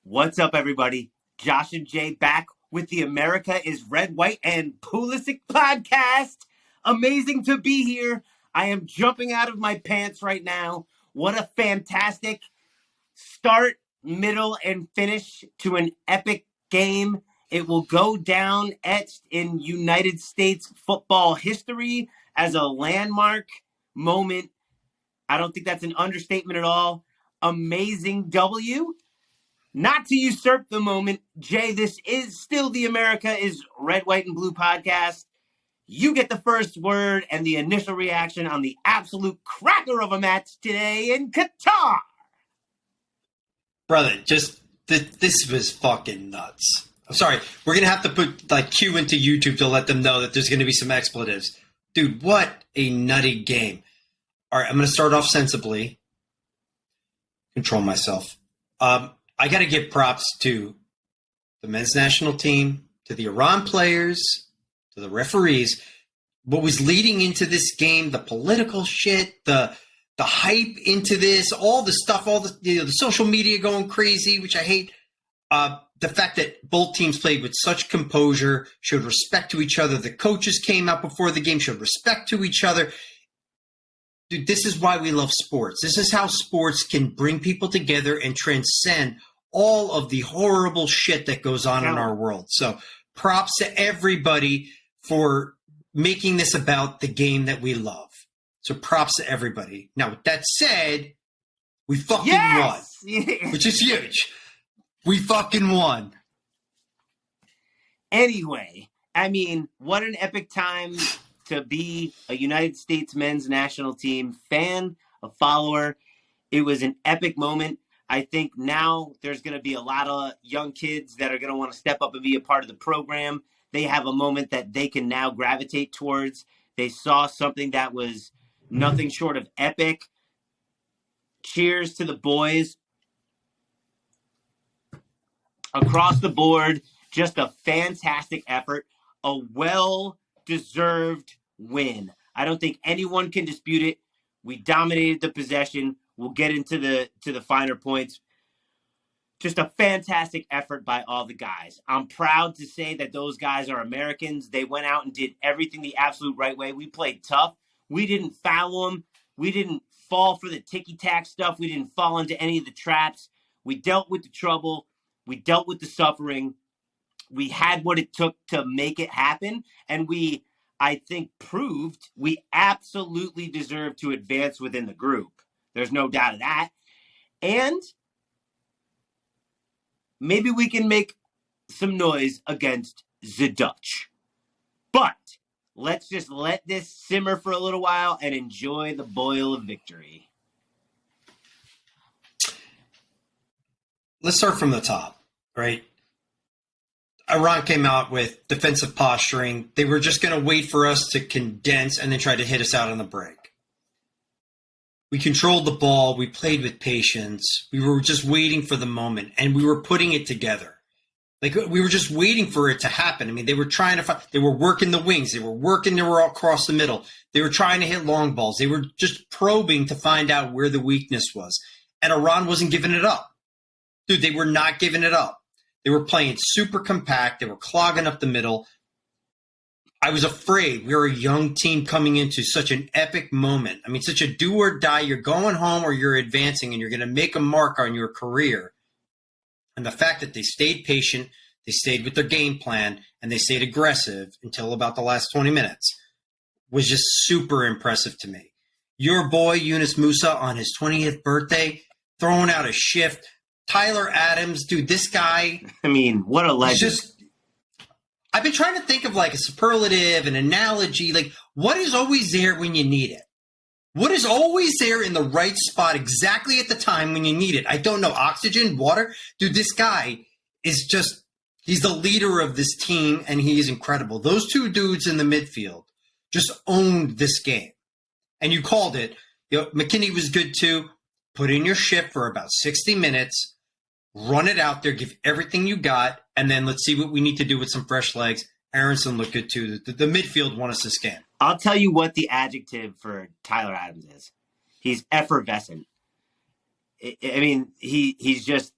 What's up, everybody? Josh and Jay back with the America is Red, White, and Pulisic podcast. Amazing to be here. I am jumping out of my pants right now. What a fantastic start, middle, and finish to an epic game. It will go down etched in United States football history as a landmark moment. I don't think that's an understatement at all. Amazing W. Not to usurp the moment, Jay, this is still the America is Red, White, and Blue podcast. You get the first word and the initial reaction on the absolute cracker of a match today in Qatar. Brother, this was fucking nuts. I'm sorry. We're going to have to put Q into YouTube to let them know that there's going to be some expletives. Dude, what a nutty game. All right, I'm going to start off sensibly. Control myself. I got to give props to the men's national team, to the Iran players, to the referees. What was leading into this game, the political shit, the hype into this, all the stuff, all the social media going crazy, which I hate. The fact that both teams played with such composure, showed respect to each other. The coaches came out before the game, showed respect to each other. Dude, this is why we love sports. This is how sports can bring people together and transcend all of the horrible shit that goes on in our world. So props to everybody for making this about the game that we love. So props to everybody. Now, with that said, we fucking won, which is huge. We fucking won. Anyway, I mean, what an epic time to be a United States men's national team fan, a follower. It was an epic moment. I think now there's going to be a lot of young kids that are going to want to step up and be a part of the program. They have a moment that they can now gravitate towards. They saw something that was nothing short of epic. Cheers to the boys. Across the board, just a fantastic effort. A well-deserved win. I don't think anyone can dispute it. We dominated the possession. We'll get into the finer points. Just a fantastic effort by all the guys. I'm proud to say that those guys are Americans. They went out and did everything the absolute right way. We played tough. We didn't foul them. We didn't fall for the ticky-tack stuff. We didn't fall into any of the traps. We dealt with the trouble. We dealt with the suffering. We had what it took to make it happen. And we, I think, proved we absolutely deserve to advance within the group. There's no doubt of that. And maybe we can make some noise against the Dutch. But let's just let this simmer for a little while and enjoy the boil of victory. Let's start from the top, right? Iran came out with defensive posturing. They were just going to wait for us to condense and then try to hit us out on the break. We controlled the ball. We played with patience. We were just waiting for the moment, and we were putting it together. We were just waiting for it to happen. I mean, they were trying to find, they were working the wings. They were all across the middle. They were trying to hit long balls. They were just probing to find out where the weakness was. And Iran wasn't giving it up. Dude, they were not giving it up. They were playing super compact. They were clogging up the middle. I was afraid. We were a young team coming into such an epic moment. I mean, such a do or die. You're going home or you're advancing and you're going to make a mark on your career. And the fact that they stayed patient, they stayed with their game plan, and they stayed aggressive until about the last 20 minutes was just super impressive to me. Your boy, Yunus Musa, on his 20th birthday, throwing out a shift. Tyler Adams, dude, this guy. I mean, what a legend. I've been trying to think of like a superlative, an analogy, like what is always there when you need it? What is always there in the right spot exactly at the time when you need it? I don't know. Oxygen, water? Dude, this guy is just, he's the leader of this team and he is incredible. Those two dudes in the midfield just owned this game. And you called it. You know, McKinney was good too. Put in your shift for about 60 minutes. Run it out there, give everything you got, and then let's see what we need to do with some fresh legs. Aronson looked good too. The midfield won us this game. I'll tell you what the adjective for Tyler Adams is. He's effervescent. I mean, he's just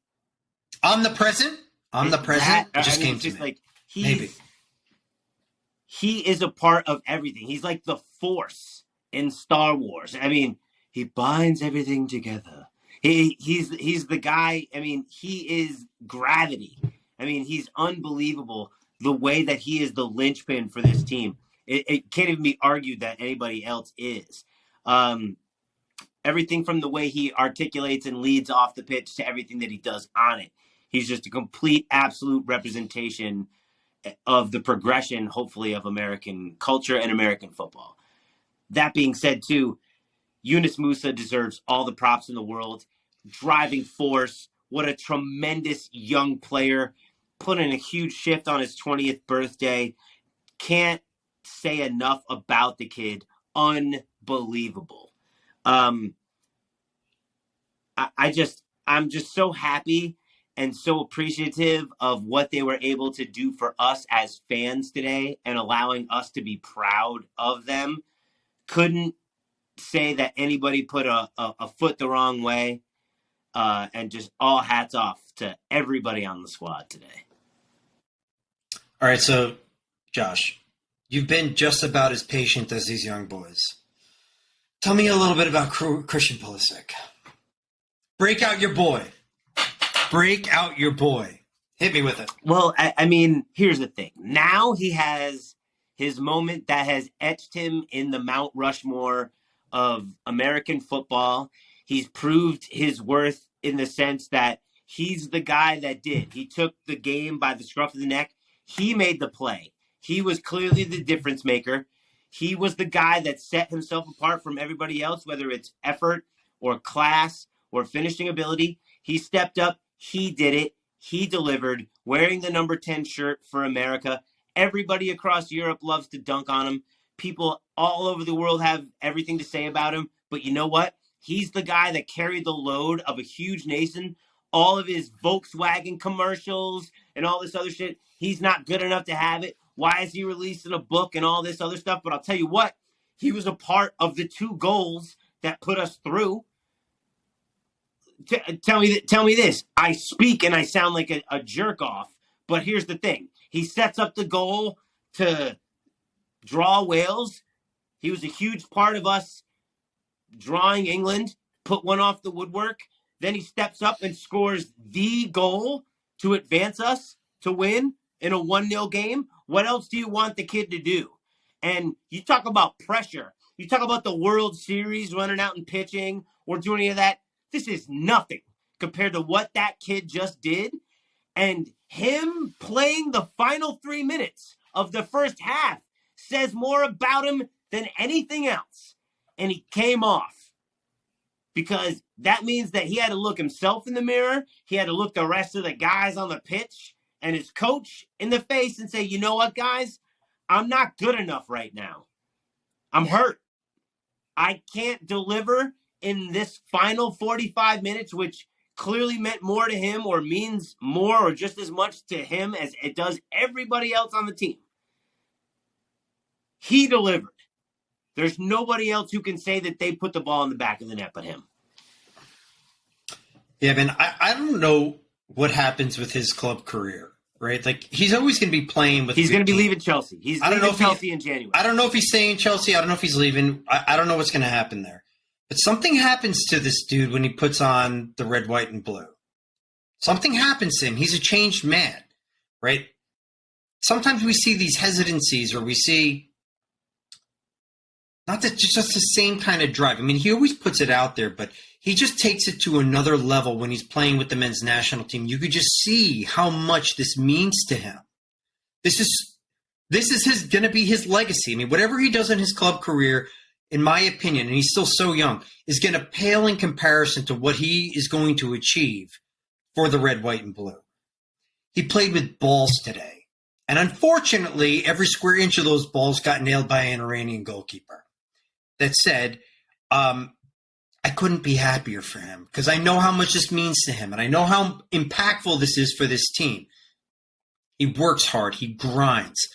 Omnipresent. It just came it's to just me. like Maybe. he is a part of everything. He's like the Force in Star Wars. I mean, he binds everything together. He's the guy. I mean, he is gravity. I mean, he's unbelievable the way that he is the linchpin for this team. It can't even be argued that anybody else is. Everything from the way he articulates and leads off the pitch to everything that he does on it. He's just a complete, absolute representation of the progression, hopefully, of American culture and American football. That being said, too, Yunus Musa deserves all the props in the world. Driving force. What a tremendous young player. Put in a huge shift on his 20th birthday. Can't say enough about the kid. Unbelievable. I'm just so happy and so appreciative of what they were able to do for us as fans today and allowing us to be proud of them. Couldn't say that anybody put a foot the wrong way, and just all hats off to everybody on the squad today. All right, so Josh, you've been just about as patient as these young boys. Tell me a little bit about Christian Pulisic. Break out your boy. Break out your boy. Hit me with it. Well, I mean, here's the thing. Now he has his moment that has etched him in the Mount Rushmore of American football. He's proved his worth in the sense that he's the guy that did. He took the game by the scruff of the neck. He made the play. He was clearly the difference maker. He was the guy that set himself apart from everybody else, whether it's effort or class or finishing ability. He stepped up. He did it. He delivered, wearing the number 10 shirt for America. Everybody across Europe loves to dunk on him. People all over the world have everything to say about him. But you know what? He's the guy that carried the load of a huge nation. All of his Volkswagen commercials and all this other shit. He's not good enough to have it. Why is he releasing a book and all this other stuff? But I'll tell you what, he was a part of the 2 goals that put us through. Tell me this. I speak and I sound like a jerk off, but here's the thing. He sets up the goal to draw Wales. He was a huge part of us drawing England, put one off the woodwork. Then he steps up and scores the goal to advance us to win in a 1-0 game. What else do you want the kid to do? And you talk about pressure. You talk about the World Series running out and pitching or doing any of that. This is nothing compared to what that kid just did. And him playing the final 3 minutes of the first half says more about him than anything else. And he came off because that means that he had to look himself in the mirror. He had to look the rest of the guys on the pitch and his coach in the face and say, you know what, guys? I'm not good enough right now. I'm hurt. I can't deliver in this final 45 minutes, which clearly meant more to him or means more or just as much to him as it does everybody else on the team. He delivered. There's nobody else who can say that they put the ball in the back of the net but him. Yeah, man, I don't know what happens with his club career, right? Like, he's always going to be playing with. He's going to be leaving Chelsea. He's leaving Chelsea in January. I don't know if he's staying in Chelsea. I don't know if he's leaving. I don't know what's going to happen there. But something happens to this dude when he puts on the red, white, and blue. Something happens to him. He's a changed man, right? Sometimes we see these hesitancies or we see not that just the same kind of drive. I mean, he always puts it out there, but he just takes it to another level when he's playing with the men's national team. You could just see how much this means to him. This is going to be his legacy. I mean, whatever he does in his club career, in my opinion, and he's still so young, is going to pale in comparison to what he is going to achieve for the red, white, and blue. He played with balls today. And unfortunately, every square inch of those balls got nailed by an Iranian goalkeeper. That said, I couldn't be happier for him because I know how much this means to him and I know how impactful this is for this team. He works hard. He grinds.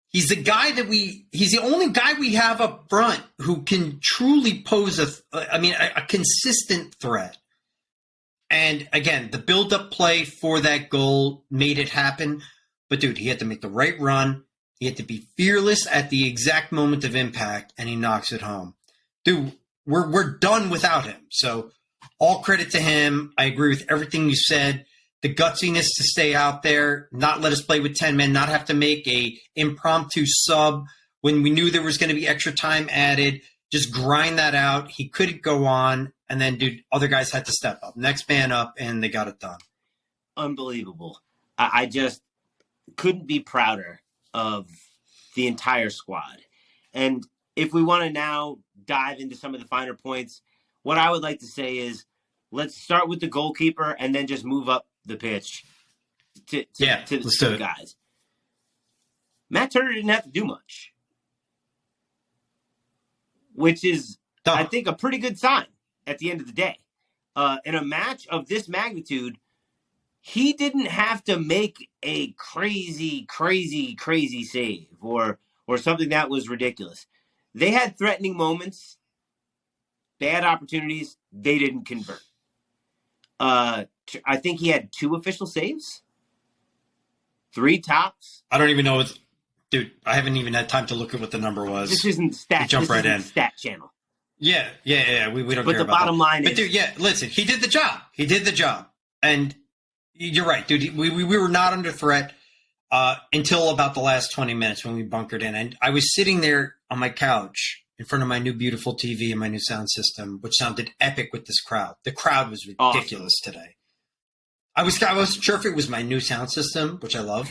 He's the only guy we have up front who can truly pose a consistent threat. And again, the build-up play for that goal made it happen. But dude, he had to make the right run. He had to be fearless at the exact moment of impact, and he knocks it home. Dude, we're done without him. So all credit to him. I agree with everything you said. The gutsiness to stay out there, not let us play with 10 men, not have to make a impromptu sub when we knew there was going to be extra time added. Just grind that out. He couldn't go on. And then, dude, other guys had to step up. Next man up, and they got it done. Unbelievable. I just couldn't be prouder of the entire squad. And if we want to now dive into some of the finer points, what I would like to say is let's start with the goalkeeper and then just move up the pitch to the guys. Matt Turner didn't have to do much, which is, I think, a pretty good sign at the end of the day. In a match of this magnitude, he didn't have to make a crazy save or something that was ridiculous. They had threatening moments. They had opportunities. They didn't convert. I think he had 2 official saves. 3 tops. I don't even know what... Dude, I haven't even had time to look at what the number was. This isn't stat. Jump right in. Stat channel. Yeah. We don't care about that. But the bottom line is... But dude, yeah, listen, he did the job. And you're right, dude. We were not under threat until about the last 20 minutes when we bunkered in. And I was sitting there on my couch in front of my new beautiful TV and my new sound system, which sounded epic with this crowd. The crowd was ridiculous today. I wasn't sure if it was my new sound system, which I love,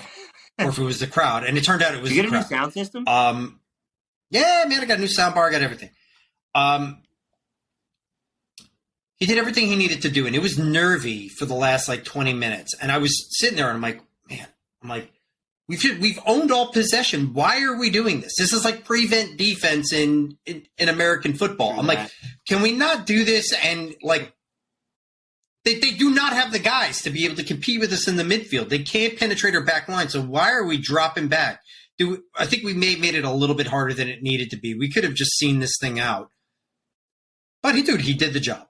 or if it was the crowd. And it turned out it was the crowd. Did you get a new sound system? Yeah, man, I got a new sound bar, I got everything. He did everything he needed to do, and it was nervy for the last 20 minutes. And I was sitting there, and I'm like, we've owned all possession. Why are we doing this? This is like prevent defense in American football. I'm like, can we not do this? And they do not have the guys to be able to compete with us in the midfield. They can't penetrate our back line. So why are we dropping back? I think we made it a little bit harder than it needed to be. We could have just seen this thing out. But he did the job.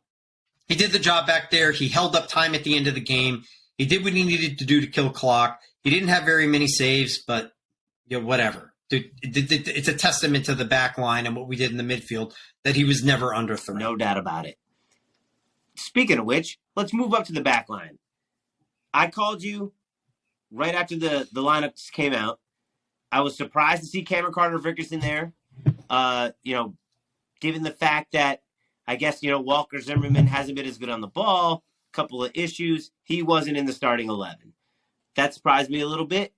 He did the job back there. He held up time at the end of the game. He did what he needed to do to kill clock. He didn't have very many saves, but whatever. Dude, it's a testament to the back line and what we did in the midfield that he was never under threat. No doubt about it. Speaking of which, let's move up to the back line. I called you right after the lineups came out. I was surprised to see Cameron Carter-Vickers in there. Given the fact that I guess, Walker Zimmerman hasn't been as good on the ball, a couple of issues. He wasn't in the starting 11. That surprised me a little bit.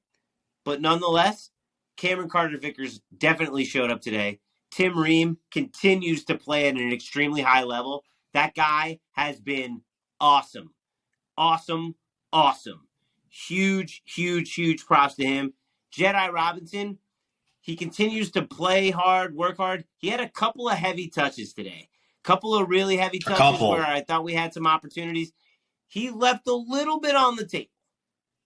But nonetheless, Cameron Carter-Vickers definitely showed up today. Tim Ream continues to play at an extremely high level. That guy has been awesome. Awesome. Huge props to him. Jedi Robinson, he continues to play hard, work hard. He had a couple of heavy touches today. Couple of really heavy touches where I thought we had some opportunities. He left a little bit on the table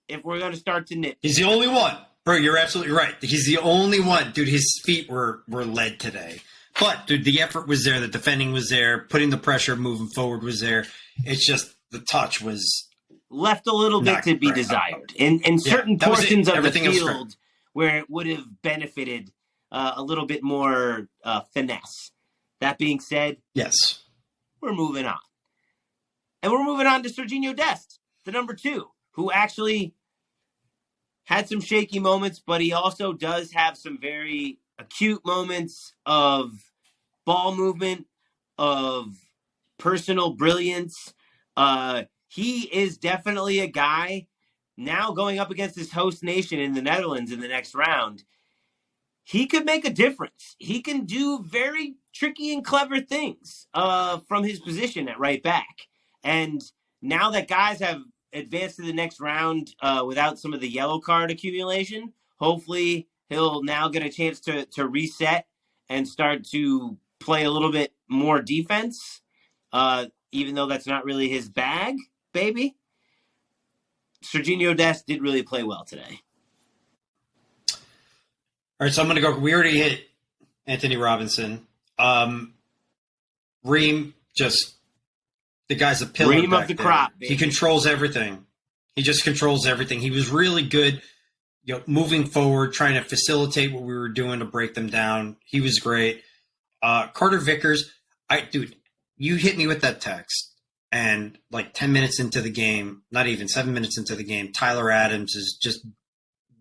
if we're going to start to nit. He's the only one. Bro, you're absolutely right. He's the only one. Dude, his feet were led today. But, dude, the effort was there. The defending was there. Putting the pressure, moving forward was there. It's just the touch was... left a little bit to be desired. In certain portions of the field where it would have benefited a little bit more finesse. That being said, yes, we're moving on. And we're moving on to Sergiño Dest, the number 2, who actually had some shaky moments, but he also does have some very acute moments of ball movement, of personal brilliance. He is definitely a guy now going up against his host nation in the Netherlands in the next round. He could make a difference. He can do very tricky and clever things from his position at right back. And now that guys have advanced to the next round without some of the yellow card accumulation, hopefully he'll now get a chance to reset and start to play a little bit more defense, even though that's not really his bag, baby. Sergiño Dest did really play well today. All right, so I'm going to go. We already hit Anthony Robinson. Ream just the guy's a pillar. Cream of back the there. crop, He baby. controls everything. He just controls everything. He was really good, moving forward, trying to facilitate what we were doing to break them down. He was great. Carter Vickers, dude, you hit me with that text, and like 10 minutes into the game, not even 7 minutes into the game, Tyler Adams is just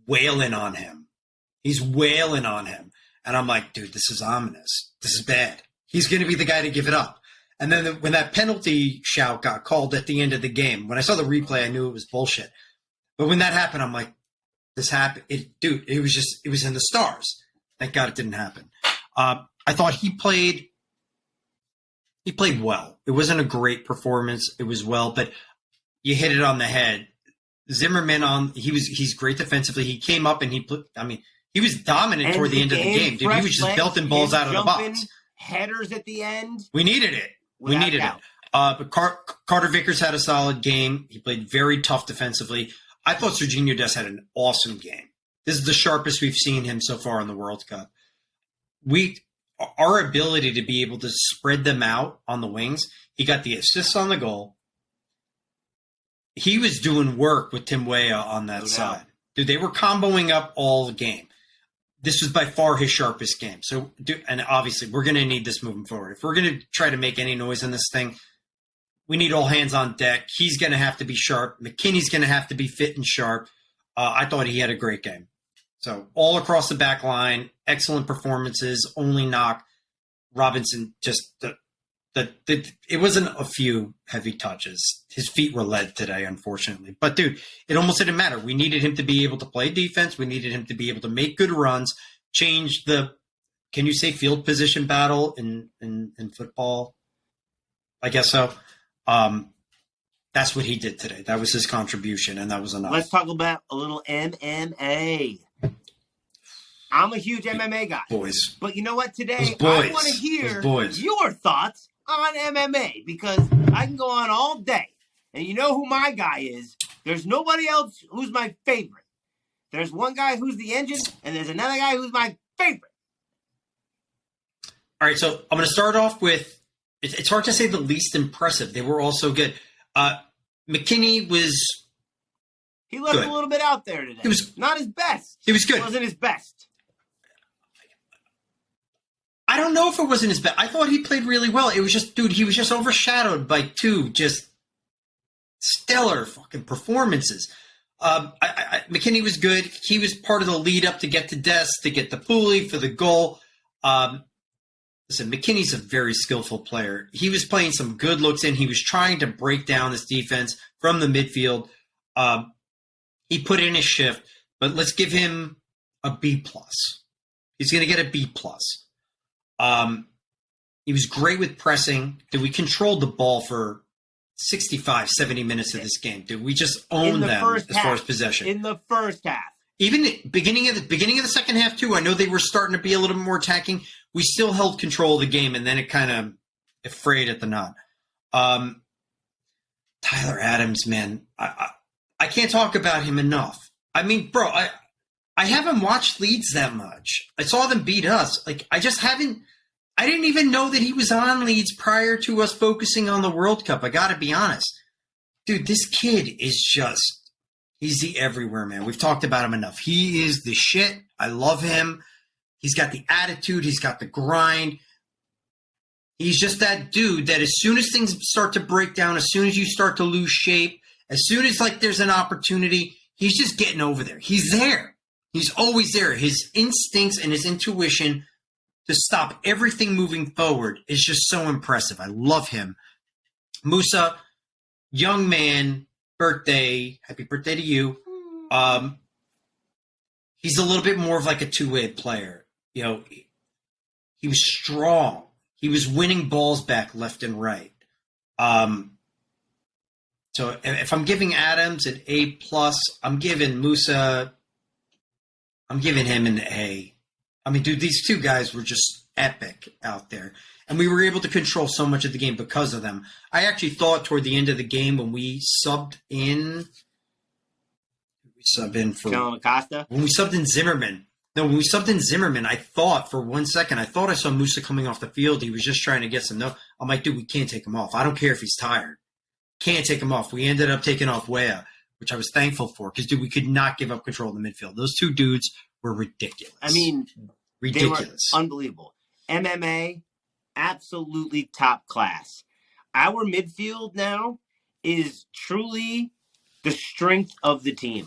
wailing on him. He's wailing on him. And I'm like, dude, this is ominous. This is bad. He's going to be the guy to give it up. And then when that penalty shout got called at the end of the game, when I saw the replay, I knew it was bullshit. But when that happened, I'm like, this happened. It was in the stars. Thank God it didn't happen. I thought he played well. It wasn't a great performance. It was well, but you hit it on the head. Zimmerman he's great defensively. He came up and he was dominant toward the end of the game. Dude, he was just belting balls out of the box. Headers at the end. We needed it. But Carter Vickers had a solid game. He played very tough defensively. I thought Sergiño Dest had an awesome game. This is the sharpest we've seen him so far in the World Cup. Our ability to be able to spread them out on the wings. He got the assists on the goal. He was doing work with Tim Weah on that side. Dude, they were comboing up all the game. This was by far his sharpest game. So, and obviously, we're going to need this moving forward. If we're going to try to make any noise in this thing, we need all hands on deck. He's going to have to be sharp. McKinney's going to have to be fit and sharp. I thought he had a great game. So, all across the back line, excellent performances. Only knock, Robinson just it wasn't a few heavy touches. His feet were led today, unfortunately. But, dude, it almost didn't matter. We needed him to be able to play defense. We needed him to be able to make good runs, change the – can you say field position battle in football? I guess so. That's what he did today. That was his contribution, and that was enough. Let's talk about a little MMA. I'm a huge MMA guy. Boys. But you know what? Today, I want to hear your thoughts on MMA because I can go on all day. And you know who my guy is. There's nobody else who's my favorite. There's one guy who's the engine, and there's another guy who's my favorite. All right, so I'm going to start off with it's hard to say the least impressive. They were all so good. McKinney was He left good. A little bit out there today. He was not his best. He was good. It wasn't his best. I don't know if it wasn't his best. I thought he played really well. It was just, dude, he was just overshadowed by two just stellar fucking performances. McKinney was good. He was part of the lead up to get to Dest, to get the pulley for the goal. Listen, McKinney's a very skillful player. He was playing some good looks in. He was trying to break down this defense from the midfield. He put in his shift, but let's give him a B+. He's going to get a B+. He was great with pressing. Dude, we controlled the ball for 65, 70 minutes of this game. Dude, we just owned them as far as possession. In the first half. Even beginning of the second half too. I know they were starting to be a little more attacking. We still held control of the game, and then it kind of frayed at the knot. Tyler Adams, man, I can't talk about him enough. I mean, bro, I haven't watched Leeds that much. I saw them beat us. Like, I didn't even know that he was on Leeds prior to us focusing on the World Cup. I got to be honest. Dude, this kid is just, he's the everywhere, man. We've talked about him enough. He is the shit. I love him. He's got the attitude. He's got the grind. He's just that dude that as soon as things start to break down, as soon as you start to lose shape, as soon as like there's an opportunity, he's just getting over there. He's there. He's always there. His instincts and his intuition to stop everything moving forward is just so impressive. I love him. Musa, young man, birthday. Happy birthday to you. He's a little bit more of like a two-way player. You know, he was strong. He was winning balls back left and right. So if I'm giving Adams an A+, I'm giving Musa, I'm giving him an A. I mean, dude, these two guys were just epic out there. And we were able to control so much of the game because of them. I actually thought toward the end of the game when we subbed in... Kellen Acosta? When we subbed in Zimmerman, No, when we subbed in Zimmerman, I thought for 1 second, I saw Musa coming off the field. He was just trying to get some. No, I'm like, dude, we can't take him off. I don't care if he's tired. Can't take him off. We ended up taking off Weah, which I was thankful for because, dude, we could not give up control in the midfield. Those two dudes were ridiculous. I mean, ridiculous. They were unbelievable. MMA, absolutely top class. Our midfield now is truly the strength of the team.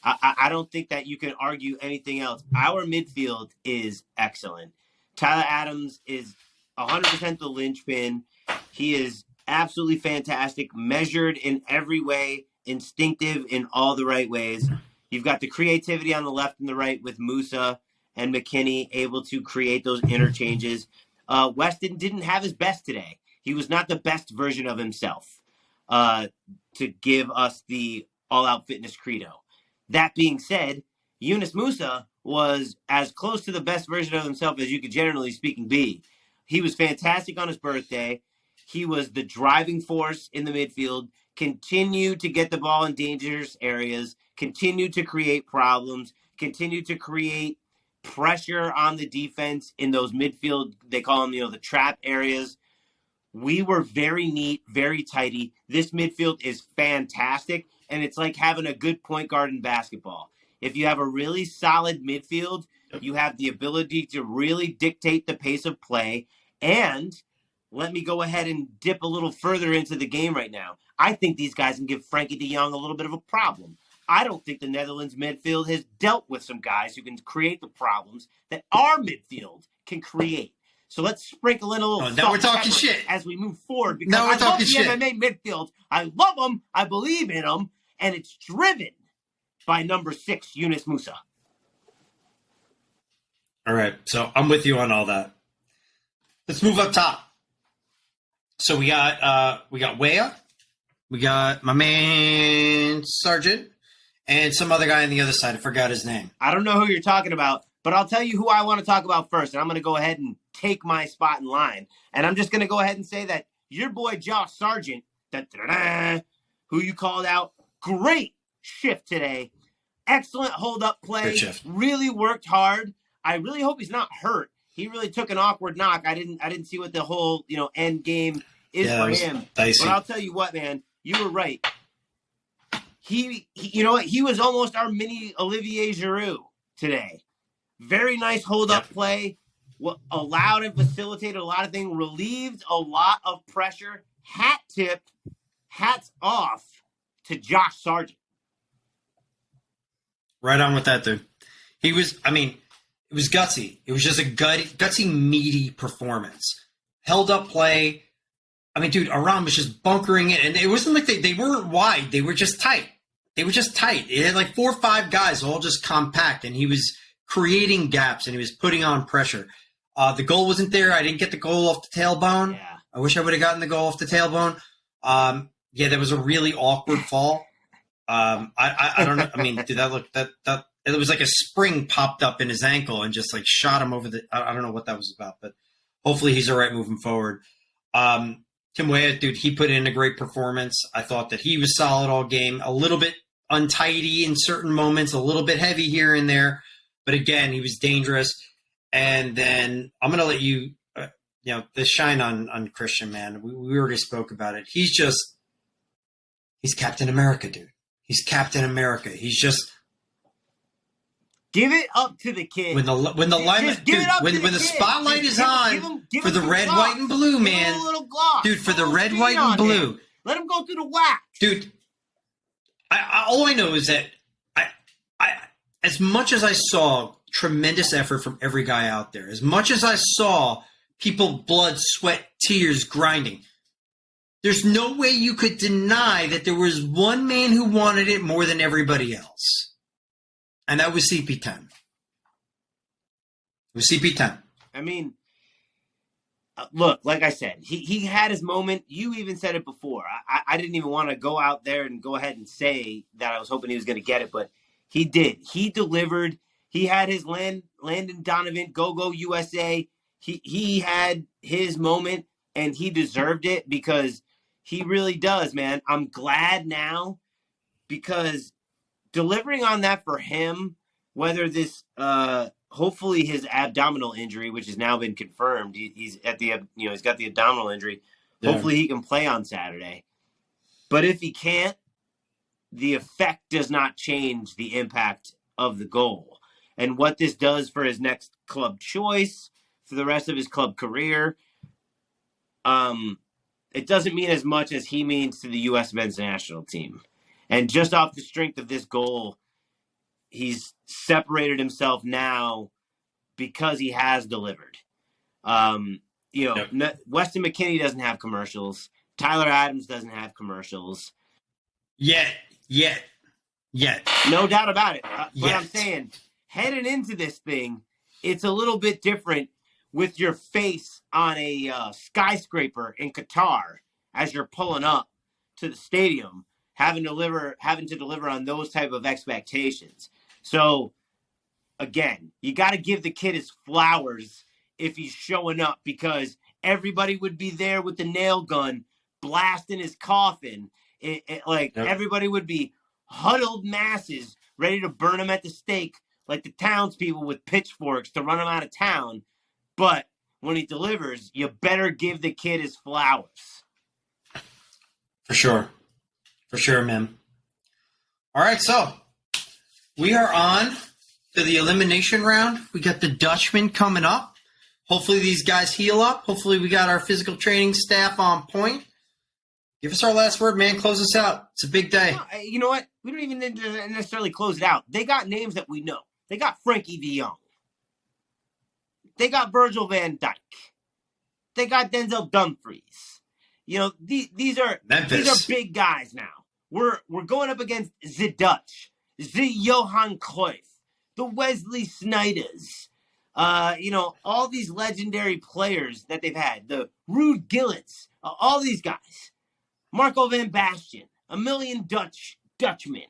I don't think that you can argue anything else. Our midfield is excellent. Tyler Adams is 100% the linchpin. He is absolutely fantastic, measured in every way, instinctive in all the right ways. You've got the creativity on the left and the right with Musa and McKinney able to create those interchanges. Weston didn't have his best today. He was not the best version of himself to give us the all-out fitness credo. That being said, Yunus Musa was as close to the best version of himself as you could generally speaking be. He was fantastic on his birthday. He was the driving force in the midfield, continued to get the ball in dangerous areas, continued to create problems, continued to create pressure on the defense in those midfield, they call them, the trap areas. We were very neat, very tidy. This midfield is fantastic, and it's like having a good point guard in basketball. If you have a really solid midfield, you have the ability to really dictate the pace of play. And let me go ahead and dip a little further into the game right now. I think these guys can give Frankie de Jong a little bit of a problem. I don't think the Netherlands midfield has dealt with some guys who can create the problems that our midfield can create. So let's sprinkle in a little now we're talking shit as we move forward. Because now we're talking shit. I love the MMA midfield. I love them. I believe in them. And it's driven by number 6, Yunus Musa. All right. So I'm with you on all that. Let's move up top. So we got Weah. We got my man Sargent. And some other guy on the other side. I forgot his name. I don't know who you're talking about, but I'll tell you who I want to talk about first. And I'm going to go ahead and take my spot in line. And I'm just going to go ahead and say that your boy Josh Sargent, who you called out, great shift today. Excellent hold-up play. Really worked hard. I really hope he's not hurt. He really took an awkward knock. I didn't see what the whole end game is for him. Dicey. But I'll tell you what, man, you were right. He you know what? He was almost our mini Olivier Giroud today. Very nice hold-up play. Allowed and facilitated a lot of things. Relieved a lot of pressure. Hat tip. Hats off to Josh Sargent. Right on with that, dude. It was gutsy. It was just a gutsy, meaty performance. Held up play. I mean, dude, Aram was just bunkering it. And it wasn't like they weren't wide. They were just tight. It had like 4 or 5 guys all just compact. And he was creating gaps and he was putting on pressure. The goal wasn't there. I didn't get the goal off the tailbone. Yeah. I wish I would have gotten the goal off the tailbone. There was a really awkward fall. I don't know. I mean, dude, that it was like a spring popped up in his ankle and just like shot him over the. I don't know what that was about, but hopefully he's all right moving forward. Tim Weah, dude, he put in a great performance. I thought that he was solid all game. A little bit untidy in certain moments, a little bit heavy here and there, but again, he was dangerous. And then I'm gonna let you, the shine on Christian, man. We already spoke about it. He's Captain America, dude. He's Captain America. He's just give it up to the kid. When the limelight, dude, when the spotlight is on for the red, white, and blue, man, dude, for the red, white, and blue, let him go through the wax, dude. All I know is that I as much as I saw tremendous effort from every guy out there, as much as I saw people blood, sweat, tears grinding. There's no way you could deny that there was one man who wanted it more than everybody else. And that was CP10. It was CP10. I mean, look, like I said, he had his moment. You even said it before. I didn't even want to go out there and go ahead and say that I was hoping he was going to get it, but he did. He delivered. He had his Landon Donovan, Go USA. He had his moment, and he deserved it because he really does, man. I'm glad now because delivering on that for him whether this hopefully his abdominal injury, which has now been confirmed, he's at the he's got the abdominal injury. Yeah. Hopefully he can play on Saturday. But if he can't, the effect does not change the impact of the goal. And what this does for his next club choice, for the rest of his club career, it doesn't mean as much as he means to the U.S. men's national team. And just off the strength of this goal, he's separated himself now because he has delivered. Weston McKennie doesn't have commercials. Tyler Adams doesn't have commercials. Yet. No doubt about it. But Yet. I'm saying, heading into this thing, it's a little bit different with your face on a skyscraper in Qatar as you're pulling up to the stadium, having to deliver on those type of expectations. So, again, you got to give the kid his flowers if he's showing up, because everybody would be there with the nail gun blasting his coffin. Everybody would be huddled masses ready to burn him at the stake like the townspeople with pitchforks to run him out of town. But when he delivers, you better give the kid his flowers. For sure, man. All right, so we are on to the elimination round. We got the Dutchman coming up. Hopefully these guys heal up. Hopefully we got our physical training staff on point. Give us our last word, man. Close us out. It's a big day. No, you know what? We don't even need to necessarily close it out. They got names that we know. They got Frankie de Jong. They got Virgil van Dijk. They got Denzel Dumfries. These are big guys now. We're going up against the Dutch, the Johan Cruyff, the Wesley Snyders. All these legendary players that they've had. The Ruud Gillits. All these guys. Marco van Basten. A million Dutchmen.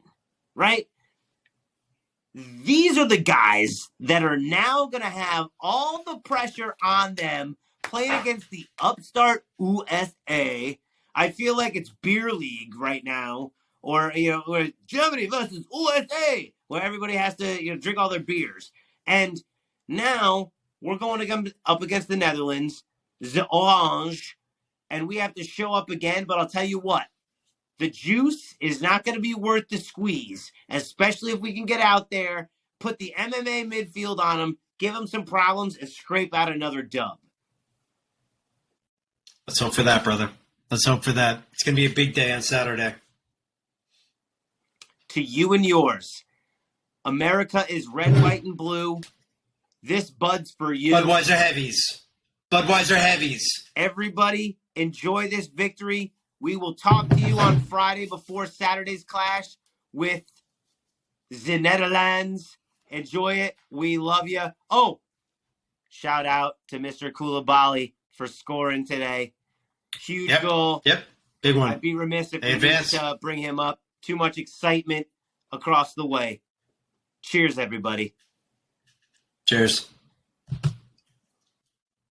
Right? These are the guys that are now going to have all the pressure on them playing against the upstart USA. I feel like it's beer league right now, or Germany versus USA, where everybody has to drink all their beers. And now we're going up against the Netherlands, the Orange, and we have to show up again. But I'll tell you what. The juice is not going to be worth the squeeze, especially if we can get out there, put the MMA midfield on them, give them some problems, and scrape out another dub. Let's hope for that, brother. Let's hope for that. It's going to be a big day on Saturday. To you and yours, America is red, white, and blue. This Bud's for you. Budweiser Heavies. Everybody, enjoy this victory. We will talk to you on Friday before Saturday's clash with the Netherlands. Enjoy it. We love you. Oh, shout out to Mr. Koulibaly for scoring today. Huge goal. Yep, big one. I'd be remiss if we didn't bring him up. Too much excitement across the way. Cheers, everybody. Cheers.